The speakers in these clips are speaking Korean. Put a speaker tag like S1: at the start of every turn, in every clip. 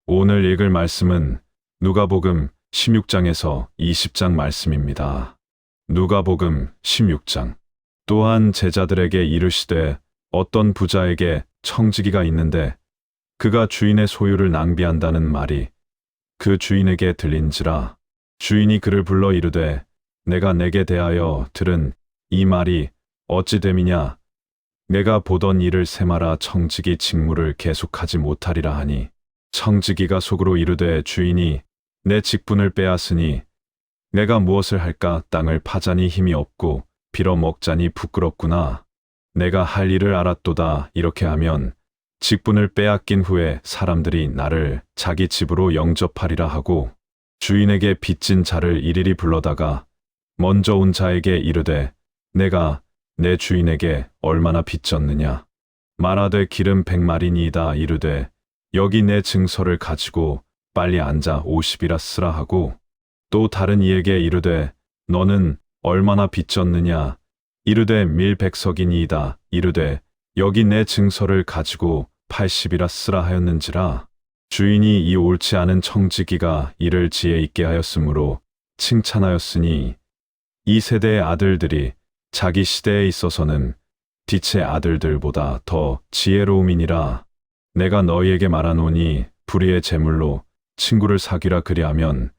S1: 오늘 읽을 말씀은 누가복음 16장에서 20장 말씀입니다. 누가복음 16장. 또한 제자들에게 이르시되 어떤 부자에게 청지기가 있는데 그가 주인의 소유를 낭비한다는 말이 그 주인에게 들린지라. 주인이 그를 불러 이르되 내가 내게 대하여 들은 이 말이 어찌 됨이냐. 내가 보던 일을 세마라 청지기 직무를 계속하지 못하리라 하니 청지기가 속으로 이르되 주인이 내 직분을 빼앗으니 내가 무엇을 할까. 땅을 파자니 힘이 없고 빌어먹자니 부끄럽구나. 내가 할 일을 알았도다. 이렇게 하면 직분을 빼앗긴 후에 사람들이 나를 자기 집으로 영접하리라 하고 주인에게 빚진 자를 일일이 불러다가 먼저 온 자에게 이르되 내가 내 주인에게 얼마나 빚졌느냐. 말하되 기름 100마리니이다. 이르되 여기 내 증서를 가지고 빨리 앉아 50이라 쓰라 하고 또 다른 이에게 이르되 너는 얼마나 빚졌느냐. 이르되 밀 100석이니이다. 이르되 여기 내 증서를 가지고 80이라 쓰라 하였는지라. 주인이 이 옳지 않은 청지기가 이를 지혜 있게 하였으므로 칭찬하였으니 이 세대의 아들들이 자기 시대에 있어서는 빛의 아들들보다 더 지혜로움이니라. 내가 너희에게 말하노니 불의의 재물로 친구를 사귀라. 그리하면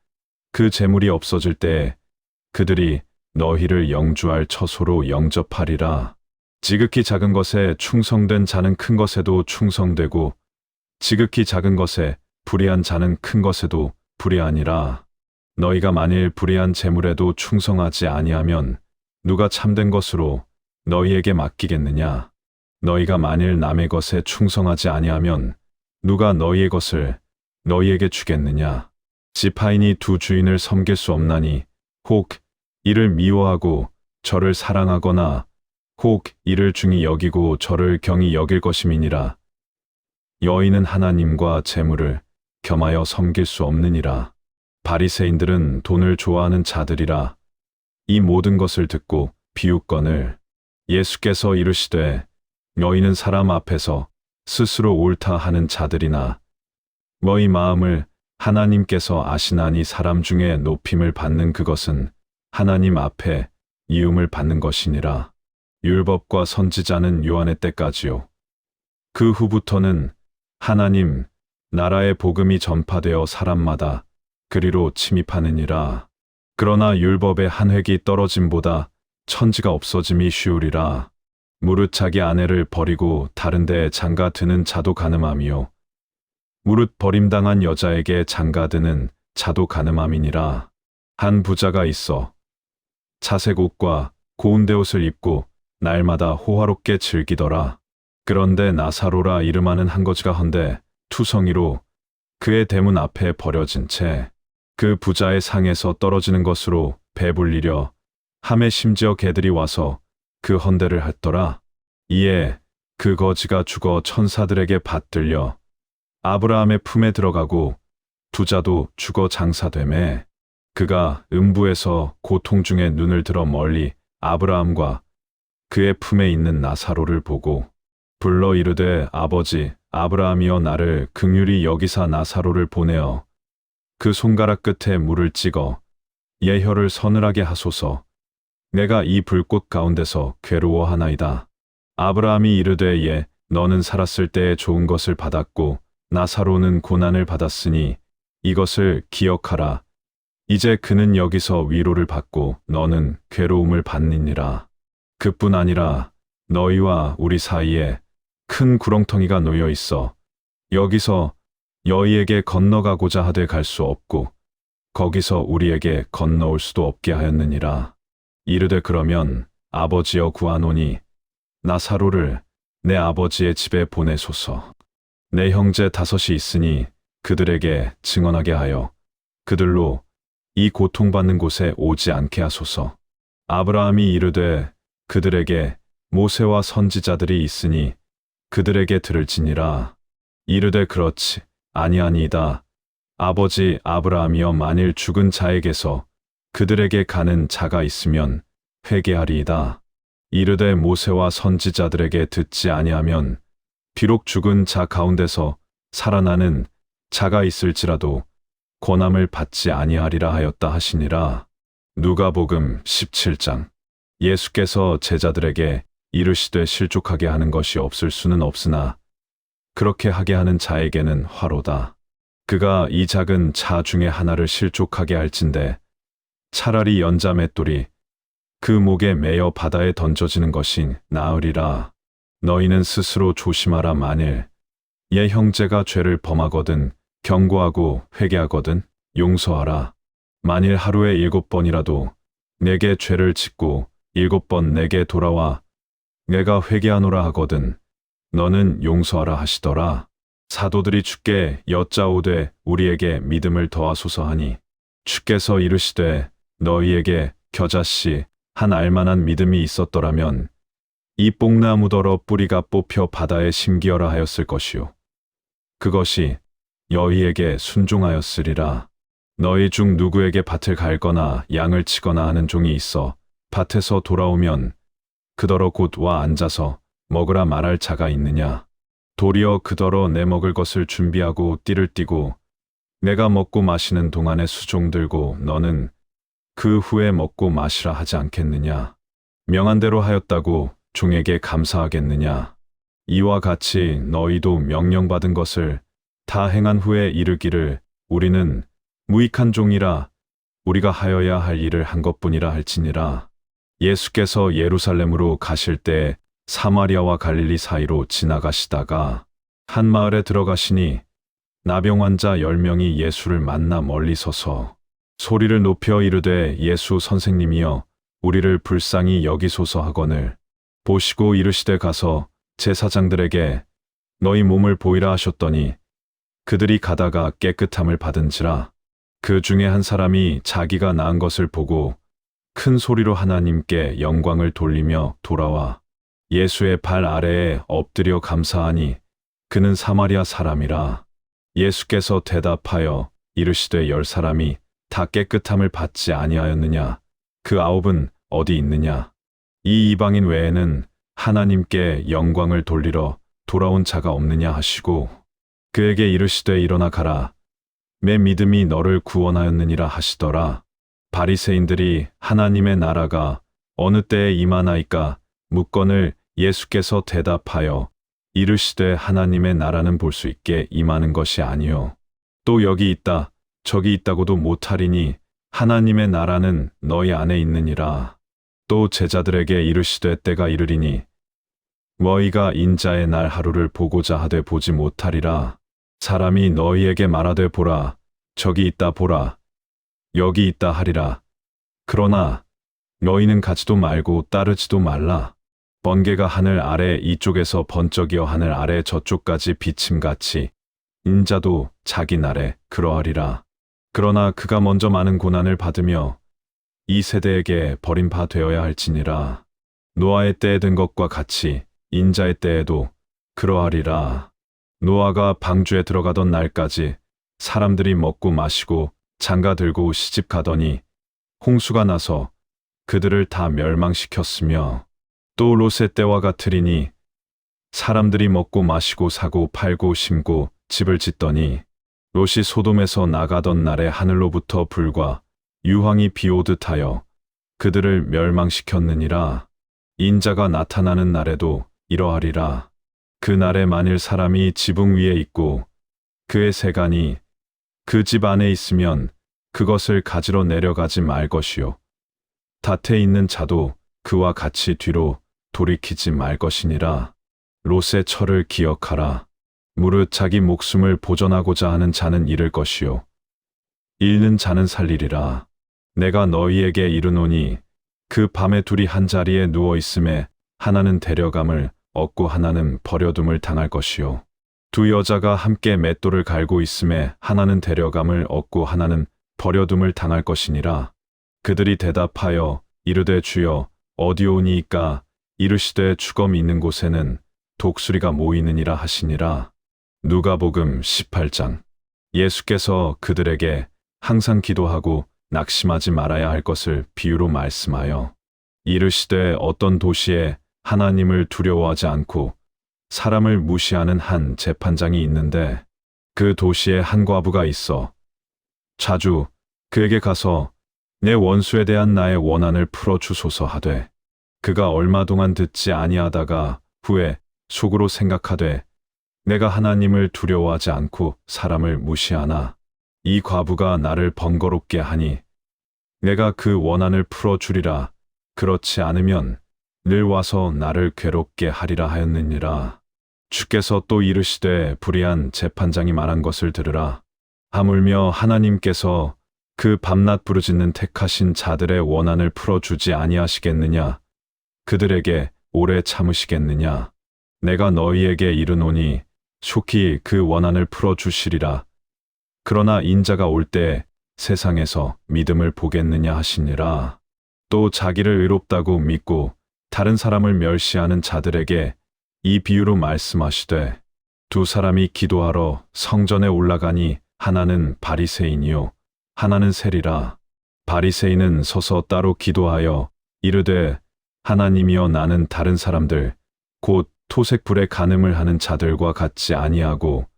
S1: 그 재물이 없어질 때에 그들이 너희를 영주할 처소로 영접하리라. 지극히 작은 것에 충성된 자는 큰 것에도 충성되고 지극히 작은 것에 불의한 자는 큰 것에도 불의하니라. 너희가 만일 불의한 재물에도 충성하지 아니하면 누가 참된 것으로 너희에게 맡기겠느냐. 너희가 만일 남의 것에 충성하지 아니하면 누가 너희의 것을 너희에게 주겠느냐. 지파인이 두 주인을 섬길 수 없나니 혹 이를 미워하고 저를 사랑하거나 혹 이를 중히 여기고 저를 경히 여길 것임이니라. 여인은 하나님과 재물을 겸하여 섬길 수 없느니라. 바리새인들은 돈을 좋아하는 자들이라. 이 모든 것을 듣고 비웃거늘 예수께서 이르시되 너희는 사람 앞에서 스스로 옳다 하는 자들이나 너희 마음을 하나님께서 아시나니 사람 중에 높임을 받는 그것은 하나님 앞에 이음을 받는 것이니라. 율법과 선지자는 요한의 때까지요. 그 후부터는 하나님 나라의 복음이 전파되어 사람마다 그리로 침입하느니라. 그러나 율법의 한 획이 떨어짐보다 천지가 없어짐이 쉬우리라. 무릇 자기 아내를 버리고 다른 데에 장가드는 자도 가늠함이요 무릇 버림당한 여자에게 장가드는 자도 가늠함이니라. 한 부자가 있어 자색 옷과 고운데 옷을 입고 날마다 호화롭게 즐기더라. 그런데 나사로라 이름하는 한 거지가 헌데 투성이로 그의 대문 앞에 버려진 채 그 부자의 상에서 떨어지는 것으로 배불리려 함에 심지어 개들이 와서 그 헌대를 핥더라. 이에 그 거지가 죽어 천사들에게 받들려 아브라함의 품에 들어가고 부자도 죽어 장사되매 그가 음부에서 고통 중에 눈을 들어 멀리 아브라함과 그의 품에 있는 나사로를 보고 불러 이르되 아버지 아브라함이여 나를 긍휼히 여기사 나사로를 보내어 그 손가락 끝에 물을 찍어 예혈을 서늘하게 하소서. 내가 이 불꽃 가운데서 괴로워하나이다. 아브라함이 이르되 예 너는 살았을 때에 좋은 것을 받았고 나사로는 고난을 받았으니 이것을 기억하라. 이제 그는 여기서 위로를 받고 너는 괴로움을 받느니라. 그뿐 아니라 너희와 우리 사이에 큰 구렁텅이가 놓여 있어 여기서 너희에게 건너가고자 하되 갈 수 없고 거기서 우리에게 건너올 수도 없게 하였느니라. 이르되 그러면 아버지여 구하노니 나사로를 내 아버지의 집에 보내소서. 내 형제 5이 있으니 그들에게 증언하게 하여 그들로 이 고통받는 곳에 오지 않게 하소서. 아브라함이 이르되 그들에게 모세와 선지자들이 있으니 그들에게 들을지니라. 이르되 그렇지 아니하니이다. 아버지 아브라함이여 만일 죽은 자에게서 그들에게 가는 자가 있으면 회개하리이다. 이르되 모세와 선지자들에게 듣지 아니하면 비록 죽은 자 가운데서 살아나는 자가 있을지라도 권함을 받지 아니하리라 하였다 하시니라. 누가복음 17장. 예수께서 제자들에게 이르시되 실족하게 하는 것이 없을 수는 없으나 그렇게 하게 하는 자에게는 화로다. 그가 이 작은 자 중에 하나를 실족하게 할진대 차라리 연자 맷돌이 그 목에 매어 바다에 던져지는 것이 나으리라. 너희는 스스로 조심하라. 만일 예 형제가 죄를 범하거든 경고하고 회개하거든 용서하라. 만일 하루에 7번이라도 내게 죄를 짓고 7번 내게 돌아와 내가 회개하노라 하거든 너는 용서하라 하시더라. 사도들이 주께 여짜오되 우리에게 믿음을 더하소서 하니 주께서 이르시되 너희에게 겨자씨 한 알만한 믿음이 있었더라면 이 뽕나무더러 뿌리가 뽑혀 바다에 심기어라 하였을 것이요 그것이 너희에게 순종하였으리라. 너희 중 누구에게 밭을 갈거나 양을 치거나 하는 종이 있어 밭에서 돌아오면 그더러 곧 와 앉아서 먹으라 말할 자가 있느냐. 도리어 그더러 내 먹을 것을 준비하고 띠를 띠고 내가 먹고 마시는 동안에 수종 들고 너는 그 후에 먹고 마시라 하지 않겠느냐. 명한 대로 하였다고 종에게 감사하겠느냐. 이와 같이 너희도 명령받은 것을 다 행한 후에 이르기를 우리는 무익한 종이라 우리가 하여야 할 일을 한 것뿐이라 할지니라. 예수께서 예루살렘으로 가실 때 사마리아와 갈릴리 사이로 지나가시다가 한 마을에 들어가시니 나병 환자 10명이 예수를 만나 멀리 서서 소리를 높여 이르되 예수 선생님이여 우리를 불쌍히 여기소서 하거늘 보시고 이르시되 가서 제사장들에게 너희 몸을 보이라 하셨더니 그들이 가다가 깨끗함을 받은지라. 그 중에 한 사람이 자기가 나은 것을 보고 큰 소리로 하나님께 영광을 돌리며 돌아와 예수의 발 아래에 엎드려 감사하니 그는 사마리아 사람이라. 예수께서 대답하여 이르시되 10사람이 다 깨끗함을 받지 아니하였느냐. 그 9은 어디 있느냐. 이 이방인 외에는 하나님께 영광을 돌리러 돌아온 자가 없느냐 하시고 그에게 이르시되 일어나 가라. 내 믿음이 너를 구원하였느니라 하시더라. 바리새인들이 하나님의 나라가 어느 때에 임하나이까 묻거늘 예수께서 대답하여 이르시되 하나님의 나라는 볼 수 있게 임하는 것이 아니요 또 여기 있다 저기 있다고도 못하리니 하나님의 나라는 너희 안에 있느니라. 또 제자들에게 이르시되 때가 이르리니 너희가 인자의 날 하루를 보고자 하되 보지 못하리라. 사람이 너희에게 말하되 보라 저기 있다 보라 여기 있다 하리라. 그러나 너희는 가지도 말고 따르지도 말라. 번개가 하늘 아래 이쪽에서 번쩍이어 하늘 아래 저쪽까지 비침같이 인자도 자기 날에 그러하리라. 그러나 그가 먼저 많은 고난을 받으며 이 세대에게 버림바 되어야 할지니라. 노아의 때에 든 것과 같이 인자의 때에도 그러하리라. 노아가 방주에 들어가던 날까지 사람들이 먹고 마시고 장가 들고 시집 가더니 홍수가 나서 그들을 다 멸망시켰으며 또 롯의 때와 같으리니 사람들이 먹고 마시고 사고 팔고 심고 집을 짓더니 롯이 소돔에서 나가던 날에 하늘로부터 불과 유황이 비오듯 하여 그들을 멸망시켰느니라. 인자가 나타나는 날에도 이러하리라. 그 날에 만일 사람이 지붕 위에 있고 그의 세간이 그 집 안에 있으면 그것을 가지러 내려가지 말 것이요 닷에 있는 자도 그와 같이 뒤로 돌이키지 말 것이니라. 롯의 철을 기억하라. 무릇 자기 목숨을 보전하고자 하는 자는 잃을 것이요 잃는 자는 살리리라. 내가 너희에게 이르노니 그 밤에 둘이 한 자리에 누워 있음에 하나는 데려감을 얻고 하나는 버려둠을 당할 것이요 두 여자가 함께 맷돌을 갈고 있음에 하나는 데려감을 얻고 하나는 버려둠을 당할 것이니라. 그들이 대답하여 이르되 주여 어디오니이까. 이르시되 주검이 있는 곳에는 독수리가 모이느니라 하시니라. 누가복음 18장. 예수께서 그들에게 항상 기도하고 낙심하지 말아야 할 것을 비유로 말씀하여 이르시되 어떤 도시에 하나님을 두려워하지 않고 사람을 무시하는 한 재판장이 있는데 그 도시에 한 과부가 있어. 자주 그에게 가서 내 원수에 대한 나의 원한을 풀어주소서 하되, 그가 얼마 동안 듣지 아니하다가 후에 속으로 생각하되, 내가 하나님을 두려워하지 않고 사람을 무시하나 이 과부가 나를 번거롭게 하니 내가 그 원한을 풀어주리라. 그렇지 않으면 늘 와서 나를 괴롭게 하리라 하였느니라. 주께서 또 이르시되 불의한 재판장이 말한 것을 들으라. 하물며 하나님께서 그 밤낮 부르짖는 택하신 자들의 원한을 풀어주지 아니하시겠느냐? 그들에게 오래 참으시겠느냐? 내가 너희에게 이르노니 속히 그 원한을 풀어주시리라. 그러나 인자가 올 때 세상에서 믿음을 보겠느냐 하시니라. 또 자기를 의롭다고 믿고 다른 사람을 멸시하는 자들에게 이 비유로 말씀하시되, 두 사람이 기도하러 성전에 올라가니 하나는 바리새인이요 하나는 세리라. 바리새인은 서서 따로 기도하여 이르되, 하나님이여, 나는 다른 사람들 곧 토색불에 간음을 하는 자들과 같지 아니하고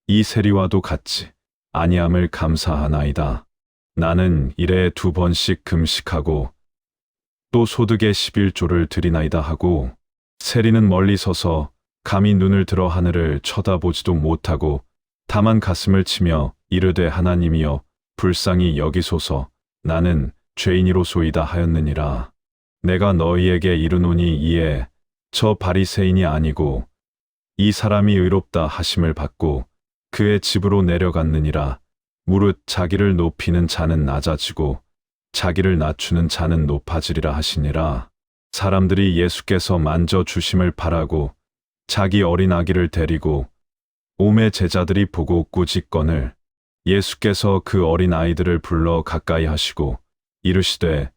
S1: 이 세리와도 같지 아니함을 감사하나이다. 나는 일에 2번씩 금식하고 또 소득의 11조를 드리나이다 하고, 세리는 멀리 서서 감히 눈을 들어 하늘을 쳐다보지도 못하고 다만 가슴을 치며 이르되, 하나님이여 불쌍히 여기소서, 나는 죄인이로소이다 하였느니라. 내가 너희에게 이르노니 이에 저 바리새인이 아니고 이 사람이 의롭다 하심을 받고 그의 집으로 내려갔느니라. 무릇 자기를 높이는 자는 낮아지고 자기를 낮추는 자는 높아지리라 하시니라. 사람들이 예수께서 만져 주심을 바라고 자기 어린 아기를 데리고 오매 제자들이 보고 꾸짖거늘, 예수께서 그 어린 아이들을 불러 가까이 하시고 이르시되,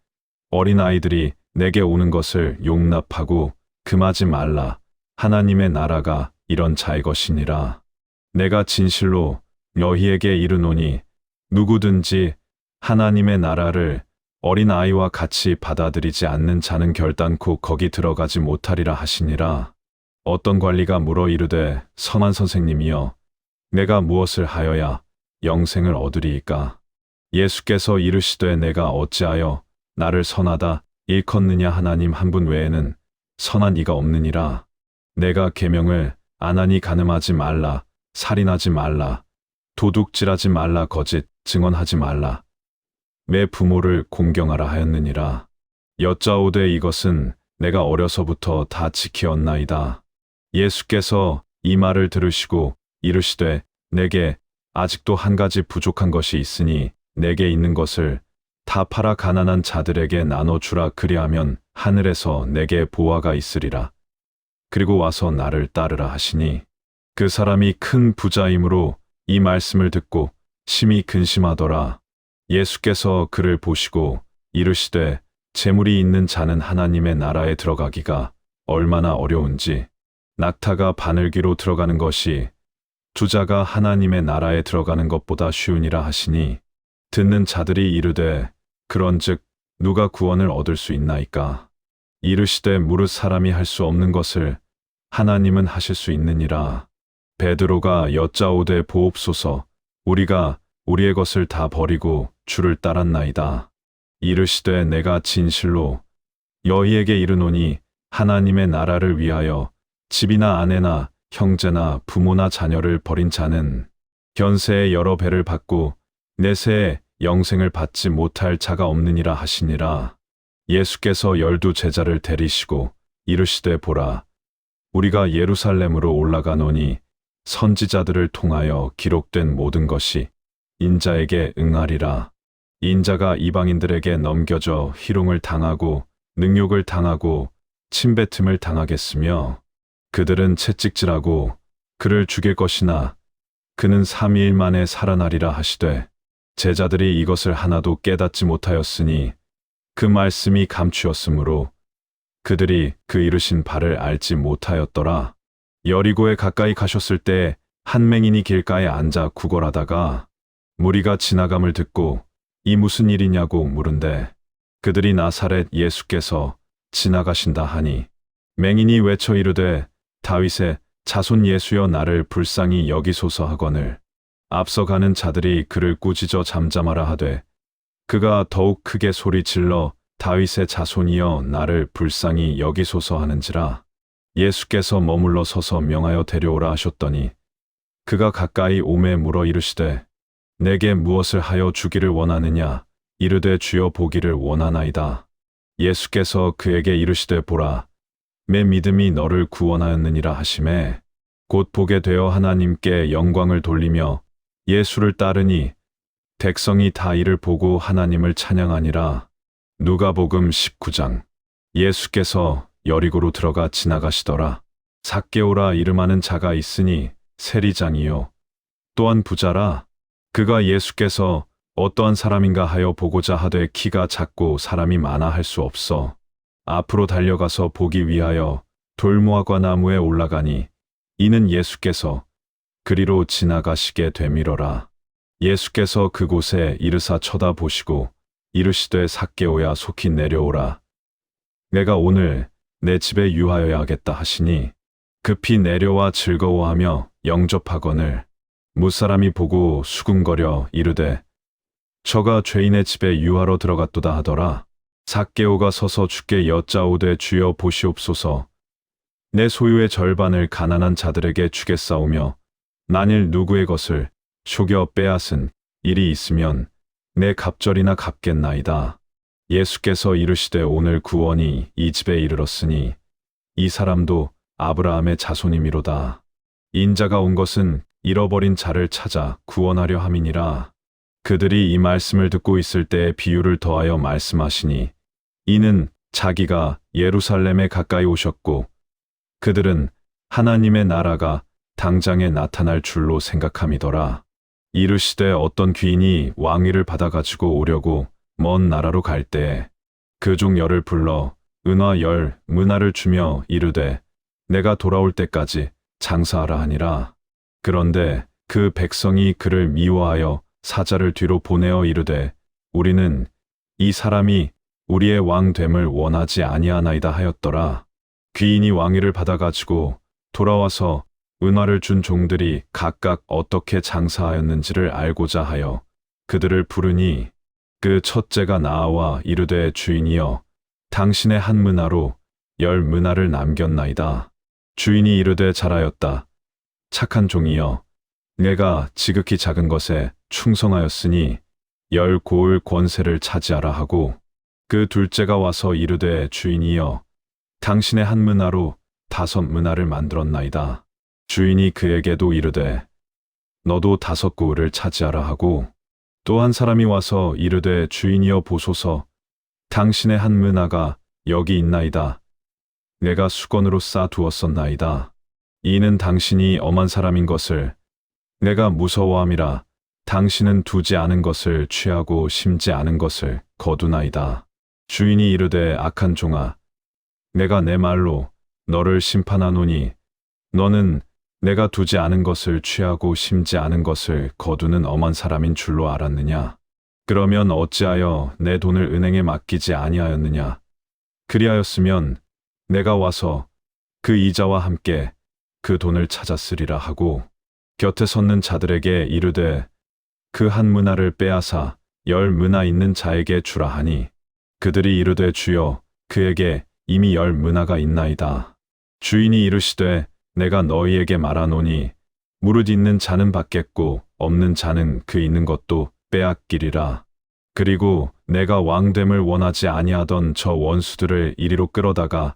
S1: 어린 아이들이 내게 오는 것을 용납하고 금하지 말라. 하나님의 나라가 이런 자의 것이니라. 내가 진실로 너희에게 이르노니 누구든지 하나님의 나라를 어린 아이와 같이 받아들이지 않는 자는 결단코 거기 들어가지 못하리라 하시니라. 어떤 관리가 물어 이르되, 선한 선생님이여, 내가 무엇을 하여야 영생을 얻으리이까? 예수께서 이르시되, 내가 어찌하여 나를 선하다 일컫느냐? 하나님 한 분 외에는 선한 이가 없느니라. 내가 계명을 안 하니 간음하지 말라, 살인하지 말라, 도둑질하지 말라, 거짓 증언하지 말라, 내 부모를 공경하라 하였느니라. 여짜오되, 이것은 내가 어려서부터 다 지키었나이다. 예수께서 이 말을 들으시고 이르시되, 내게 아직도 한 가지 부족한 것이 있으니 내게 있는 것을 다 팔아 가난한 자들에게 나눠주라. 그리하면 하늘에서 내게 보화가 있으리라. 그리고 와서 나를 따르라 하시니, 그 사람이 큰 부자이므로 이 말씀을 듣고 심히 근심하더라. 예수께서 그를 보시고 이르시되, 재물이 있는 자는 하나님의 나라에 들어가기가 얼마나 어려운지, 낙타가 바늘귀로 들어가는 것이 주자가 하나님의 나라에 들어가는 것보다 쉬우니라 하시니, 듣는 자들이 이르되, 그런즉 누가 구원을 얻을 수 있나이까? 이르시되, 무릇 사람이 할 수 없는 것을 하나님은 하실 수 있느니라. 베드로가 여짜오되, 보옵소서, 우리가 우리의 것을 다 버리고 주를 따랐나이다. 이르시되, 내가 진실로 너희에게 이르노니 하나님의 나라를 위하여 집이나 아내나 형제나 부모나 자녀를 버린 자는 현세의 여러 배를 받고 내세의 영생을 받지 못할 자가 없느니라 하시니라. 예수께서 12 제자를 데리시고 이르시되, 보라, 우리가 예루살렘으로 올라가노니 선지자들을 통하여 기록된 모든 것이 인자에게 응하리라. 인자가 이방인들에게 넘겨져 희롱을 당하고 능욕을 당하고 침뱉음을 당하겠으며 그들은 채찍질하고 그를 죽일 것이나 그는 3일 만에 살아나리라 하시되, 제자들이 이것을 하나도 깨닫지 못하였으니 그 말씀이 감추었으므로 그들이 그 이르신 바를 알지 못하였더라. 여리고에 가까이 가셨을 때 한 맹인이 길가에 앉아 구걸하다가 무리가 지나감을 듣고 이 무슨 일이냐고 물은데, 그들이 나사렛 예수께서 지나가신다 하니, 맹인이 외쳐 이르되, 다윗의 자손 예수여, 나를 불쌍히 여기소서 하거늘 앞서가는 자들이 그를 꾸짖어 잠잠하라 하되 그가 더욱 크게 소리질러 다윗의 자손이여 나를 불쌍히 여기소서 하는지라. 예수께서 머물러 서서 명하여 데려오라 하셨더니 그가 가까이 오매 물어 이르시되 내게 무엇을 하여 주기를 원하느냐. 이르되 주여 보기를 원하나이다. 예수께서 그에게 이르시되 보라 내 믿음이 너를 구원하였느니라 하시매 곧 보게 되어 하나님께 영광을 돌리며 예수를 따르니 백성이 다 이를 보고 하나님을 찬양하니라. 누가복음 19장. 예수께서 여리고로 들어가 지나가시더라. 삭개오라 이름하는 자가 있으니 세리장이요 또한 부자라. 그가 예수께서 어떠한 사람인가 하여 보고자 하되 키가 작고 사람이 많아 할 수 없어 앞으로 달려가서 보기 위하여 돌무화과 나무에 올라가니 이는 예수께서 그리로 지나가시게 되밀어라. 예수께서 그곳에 이르사 쳐다보시고 이르시되 삭개오야 속히 내려오라. 내가 오늘 내 집에 유하여야 하겠다 하시니 급히 내려와 즐거워하며 영접하거늘 무사람이 보고 수군거려 이르되 저가 죄인의 집에 유하러 들어갔도다 하더라. 삭개오가 서서 주께 여짜오되 주여 보시옵소서 내 소유의 절반을 가난한 자들에게 주겠사오며 만일 누구의 것을 속여 빼앗은 일이 있으면 내 갑절이나 갚겠나이다. 예수께서 이르시되 오늘 구원이 이 집에 이르렀으니 이 사람도 아브라함의 자손이미로다. 인자가 온 것은 잃어버린 자를 찾아 구원하려 함이니라. 그들이 이 말씀을 듣고 있을 때에 비유를 더하여 말씀하시니 이는 자기가 예루살렘에 가까이 오셨고 그들은 하나님의 나라가 당장에 나타날 줄로 생각함이더라. 이르시되 어떤 귀인이 왕위를 받아가지고 오려고 먼 나라로 갈 때에 그 중 열을 불러 은화 10 주며 이르되 내가 돌아올 때까지 장사하라 하니라. 그런데 그 백성이 그를 미워하여 사자를 뒤로 보내어 이르되 우리는 이 사람이 우리의 왕됨을 원하지 아니하나이다 하였더라. 귀인이 왕위를 받아가지고 돌아와서 은화를 준 종들이 각각 어떻게 장사하였는지를 알고자 하여 그들을 부르니 그 첫째가 나와 이르되 주인이여 당신의 한 문화로 10문화를 남겼나이다. 주인이 이르되 잘하였다. 착한 종이여 내가 지극히 작은 것에 충성하였으니 10고을 권세를 차지하라 하고 그 둘째가 와서 이르되 주인이여 당신의 한 문화로 5문화를 만들었나이다. 주인이 그에게도 이르되 너도 5고을을 차지하라 하고 또 한 사람이 와서 이르되 주인이여 보소서 당신의 한 문화가 여기 있나이다. 내가 수건으로 싸 두었었나이다. 이는 당신이 엄한 사람인 것을 내가 무서워함이라. 당신은 두지 않은 것을 취하고 심지 않은 것을 거두나이다. 주인이 이르되 악한 종아 내가 내 말로 너를 심판하노니 너는 내가 두지 않은 것을 취하고 심지 않은 것을 거두는 엄한 사람인 줄로 알았느냐? 그러면 어찌하여 내 돈을 은행에 맡기지 아니하였느냐? 그리하였으면 내가 와서 그 이자와 함께 그 돈을 찾았으리라 하고 곁에 섰는 자들에게 이르되 그 한 문화를 빼앗아 10문화 있는 자에게 주라 하니 그들이 이르되 주여 그에게 이미 10문화가 있나이다. 주인이 이르시되 내가 너희에게 말하노니 무릇 있는 자는 받겠고 없는 자는 그 있는 것도 빼앗기리라. 그리고 내가 왕됨을 원하지 아니하던 저 원수들을 이리로 끌어다가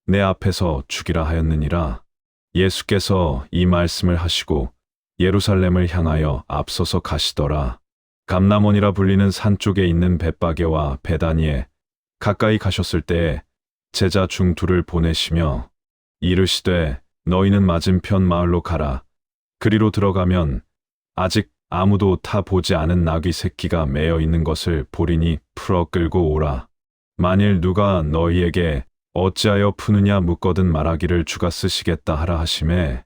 S1: 내 앞에서 죽이라 하였느니라. 예수께서 이 말씀을 하시고 예루살렘을 향하여 앞서서 가시더라. 감람원이라 불리는 산 쪽에 있는 벳바게와 베다니에 가까이 가셨을 때에 제자 중 둘을 보내시며 이르시되 너희는 맞은편 마을로 가라. 그리로 들어가면 아직 아무도 타 보지 않은 나귀 새끼가 매어 있는 것을 보리니 풀어 끌고 오라. 만일 누가 너희에게 어찌하여 푸느냐 묻거든 말하기를 주가 쓰시겠다 하라 하시매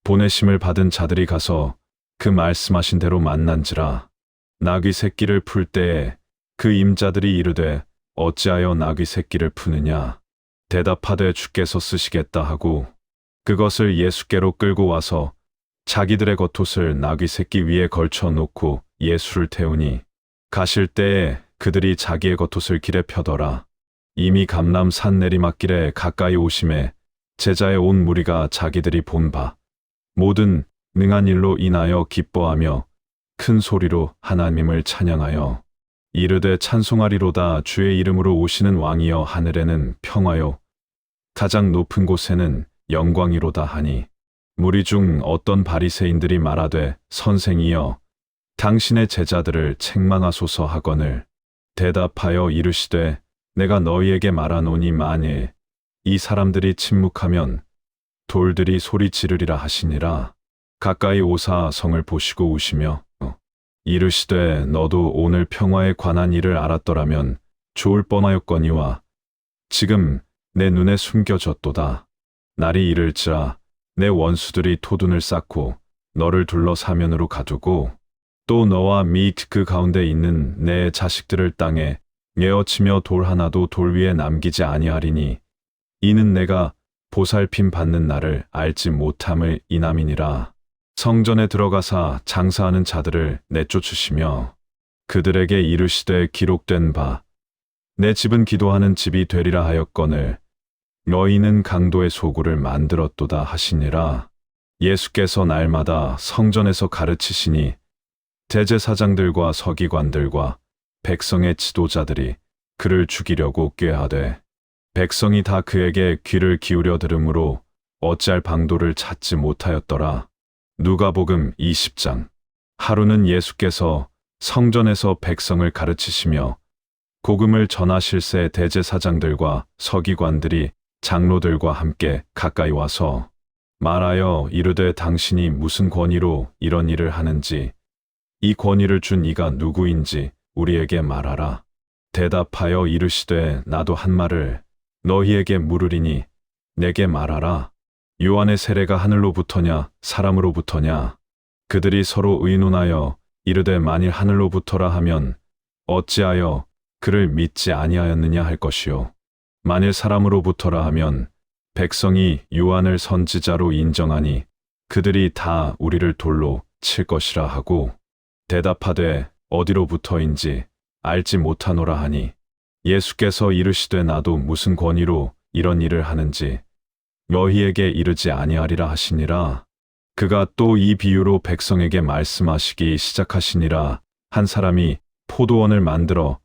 S1: 보내심을 받은 자들이 가서 그 말씀하신 대로 만난지라. 나귀 새끼를 풀 때에 그 임자들이 이르되 어찌하여 나귀 새끼를 푸느냐 대답하되 주께서 쓰시겠다 하고 그것을 예수께로 끌고 와서 자기들의 겉옷을 나귀 새끼 위에 걸쳐 놓고 예수를 태우니 가실 때에 그들이 자기의 겉옷을 길에 펴더라. 이미 감람산 내리막길에 가까이 오심에 제자의 온 무리가 자기들이 본 바 모든 능한 일로 인하여 기뻐하며 큰 소리로 하나님을 찬양하여 이르되 찬송하리로다. 주의 이름으로 오시는 왕이여, 하늘에는 평화요 가장 높은 곳에는 영광이로다 하니, 무리 중 어떤 바리새인들이 말하되 선생이여 당신의 제자들을 책망하소서 하거늘 대답하여 이르시되 내가 너희에게 말하노니 만일 이 사람들이 침묵하면 돌들이 소리 지르리라 하시니라. 가까이 오사 성을 보시고 우시며 이르시되 너도 오늘 평화에 관한 일을 알았더라면 좋을 뻔하였거니와 지금 내 눈에 숨겨졌도다. 날이 이를지라 내 원수들이 토둔을 쌓고 너를 둘러 사면으로 가두고 또 너와 및 그 가운데 있는 내 자식들을 땅에 뉘어치며 돌 하나도 돌 위에 남기지 아니하리니 이는 내가 보살핌 받는 날을 알지 못함을 인함이니라. 성전에 들어가사 장사하는 자들을 내쫓으시며 그들에게 이르시되 기록된 바 내 집은 기도하는 집이 되리라 하였거늘 너희는 강도의 소굴을 만들었도다 하시니라. 예수께서 날마다 성전에서 가르치시니 대제사장들과 서기관들과 백성의 지도자들이 그를 죽이려고 꾀하되 백성이 다 그에게 귀를 기울여 들으므로 어찌할 방도를 찾지 못하였더라. 누가복음 20장. 하루는 예수께서 성전에서 백성을 가르치시며 복음을 전하실새 대제사장들과 서기관들이 장로들과 함께 가까이 와서 말하여 이르되 당신이 무슨 권위로 이런 일을 하는지 이 권위를 준 이가 누구인지 우리에게 말하라. 대답하여 이르시되 나도 한 말을 너희에게 물으리니 내게 말하라. 요한의 세례가 하늘로부터냐 사람으로부터냐? 그들이 서로 의논하여 이르되 만일 하늘로부터라 하면 어찌하여 그를 믿지 아니하였느냐 할 것이요 만일 사람으로부터라 하면 백성이 요한을 선지자로 인정하니 그들이 다 우리를 돌로 칠 것이라 하고 대답하되 어디로부터인지 알지 못하노라 하니 예수께서 이르시되 나도 무슨 권위로 이런 일을 하는지 너희에게 이르지 아니하리라 하시니라. 그가 또 이 비유로 백성에게 말씀하시기 시작하시니라. 한 사람이 포도원을 만들어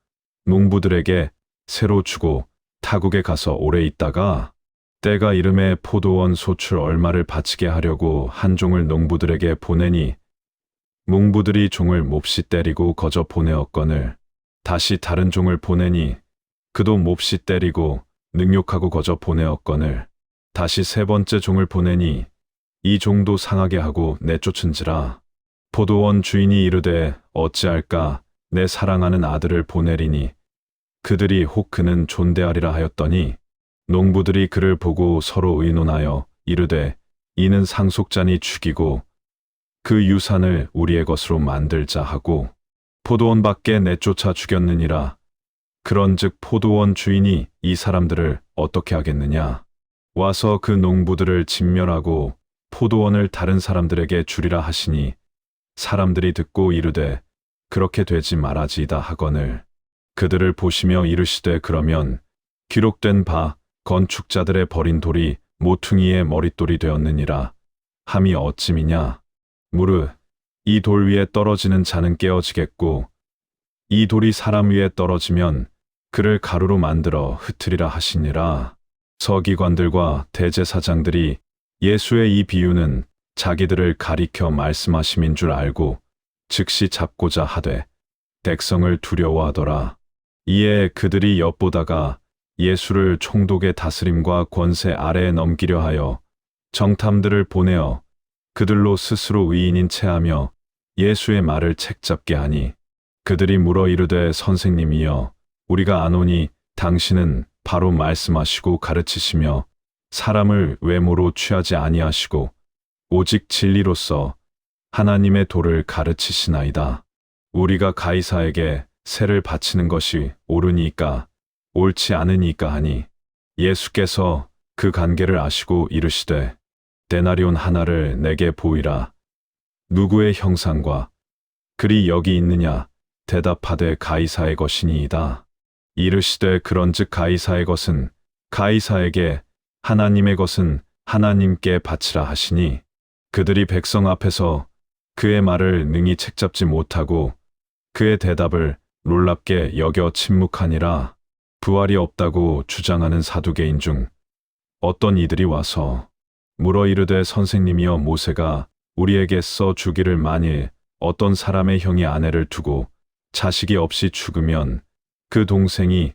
S1: 농부들에게 새로 주고 타국에 가서 오래 있다가 때가 이름에 포도원 소출 얼마를 바치게 하려고 한 종을 농부들에게 보내니 농부들이 종을 몹시 때리고 거저 보내었거늘 다시 다른 종을 보내니 그도 몹시 때리고 능욕하고 거저 보내었거늘 다시 세 번째 종을 보내니 이 종도 상하게 하고 내쫓은지라. 포도원 주인이 이르되 어찌할까 내 사랑하는 아들을 보내리니 그들이 혹 그는 존대하리라 하였더니 농부들이 그를 보고 서로 의논하여 이르되 이는 상속자니 죽이고 그 유산을 우리의 것으로 만들자 하고 포도원 밖에 내쫓아 죽였느니라. 그런즉 포도원 주인이 이 사람들을 어떻게 하겠느냐? 와서 그 농부들을 진멸하고 포도원을 다른 사람들에게 주리라 하시니 사람들이 듣고 이르되 그렇게 되지 말아지이다 하거늘 그들을 보시며 이르시되 그러면 기록된 바 건축자들의 버린 돌이 모퉁이의 머릿돌이 되었느니라 함이 어찌미냐? 무릇 이 돌 위에 떨어지는 자는 깨어지겠고 이 돌이 사람 위에 떨어지면 그를 가루로 만들어 흩으리라 하시니라. 서기관들과 대제사장들이 예수의 이 비유는 자기들을 가리켜 말씀하심인 줄 알고 즉시 잡고자 하되 백성을 두려워하더라. 이에 그들이 엿보다가 예수를 총독의 다스림과 권세 아래에 넘기려 하여 정탐들을 보내어 그들로 스스로 의인인 체하며 예수의 말을 책잡게 하니 그들이 물어 이르되 선생님이여 우리가 아노니 당신은 바로 말씀하시고 가르치시며 사람을 외모로 취하지 아니하시고 오직 진리로서 하나님의 도를 가르치시나이다. 우리가 가이사에게 세를 바치는 것이 옳으니까 옳지 않으니까 하니 예수께서 그 관계를 아시고 이르시되 데나리온 하나를 내게 보이라. 누구의 형상과 글이 여기 있느냐 대답하되 가이사의 것이니이다. 이르시되 그런즉 가이사의 것은 가이사에게 하나님의 것은 하나님께 바치라 하시니 그들이 백성 앞에서 그의 말을 능히 책잡지 못하고 그의 대답을 놀랍게 여겨 침묵하니라. 부활이 없다고 주장하는 사두개인 중 어떤 이들이 와서 물어 이르되 선생님이여 모세가 우리에게 써 주기를 만일 어떤 사람의 형이 아내를 두고 자식이 없이 죽으면 그 동생이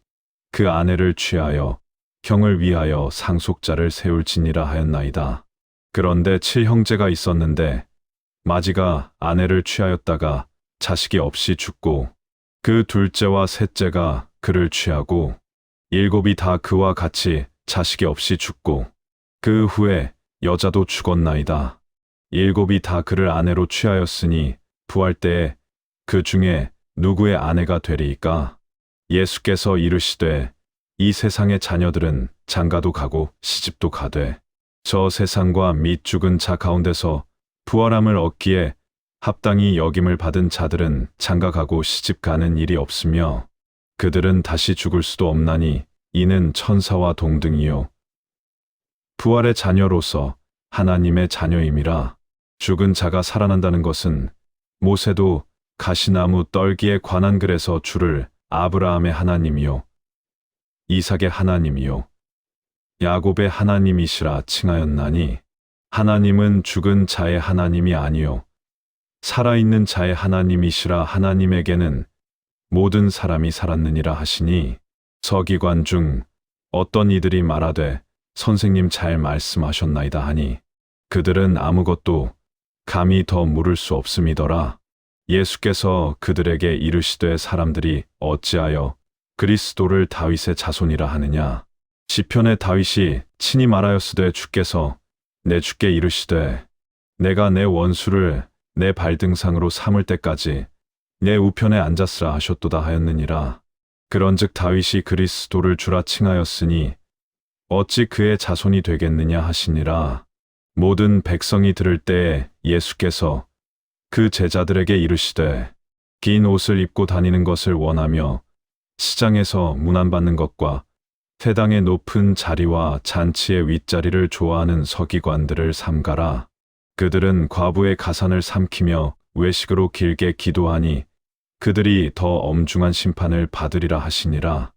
S1: 그 아내를 취하여 형을 위하여 상속자를 세울지니라 하였나이다. 그런데 7형제가 있었는데 마지가 아내를 취하였다가 자식이 없이 죽고 그 둘째와 셋째가 그를 취하고 7이 다 그와 같이 자식이 없이 죽고 그 후에 여자도 죽었나이다. 7이 다 그를 아내로 취하였으니 부활 때에 그 중에 누구의 아내가 되리이까? 예수께서 이르시되 이 세상의 자녀들은 장가도 가고 시집도 가되 저 세상과 및 죽은 자 가운데서 부활함을 얻기에 합당히 여김을 받은 자들은 장가가고 시집 가는 일이 없으며 그들은 다시 죽을 수도 없나니 이는 천사와 동등이요 부활의 자녀로서 하나님의 자녀임이라. 죽은 자가 살아난다는 것은 모세도 가시나무 떨기에 관한 글에서 주를 아브라함의 하나님이요 이삭의 하나님이요 야곱의 하나님이시라 칭하였나니 하나님은 죽은 자의 하나님이 아니요 살아있는 자의 하나님이시라. 하나님에게는 모든 사람이 살았느니라 하시니 서기관 중 어떤 이들이 말하되 선생님 잘 말씀하셨나이다 하니 그들은 아무것도 감히 더 물을 수 없음이더라. 예수께서 그들에게 이르시되 사람들이 어찌하여 그리스도를 다윗의 자손이라 하느냐. 시편의 다윗이 친히 말하였으되 주께서 내 주께 이르시되 내가 내 원수를 내 발등상으로 삼을 때까지 내 우편에 앉았으라 하셨도다 하였느니라. 그런즉 다윗이 그리스도를 주라 칭하였으니 어찌 그의 자손이 되겠느냐 하시니라. 모든 백성이 들을 때에 예수께서 그 제자들에게 이르시되 긴 옷을 입고 다니는 것을 원하며 시장에서 문안받는 것과 회당의 높은 자리와 잔치의 윗자리를 좋아하는 서기관들을 삼가라. 그들은 과부의 가산을 삼키며 외식으로 길게 기도하니 그들이 더 엄중한 심판을 받으리라 하시니라.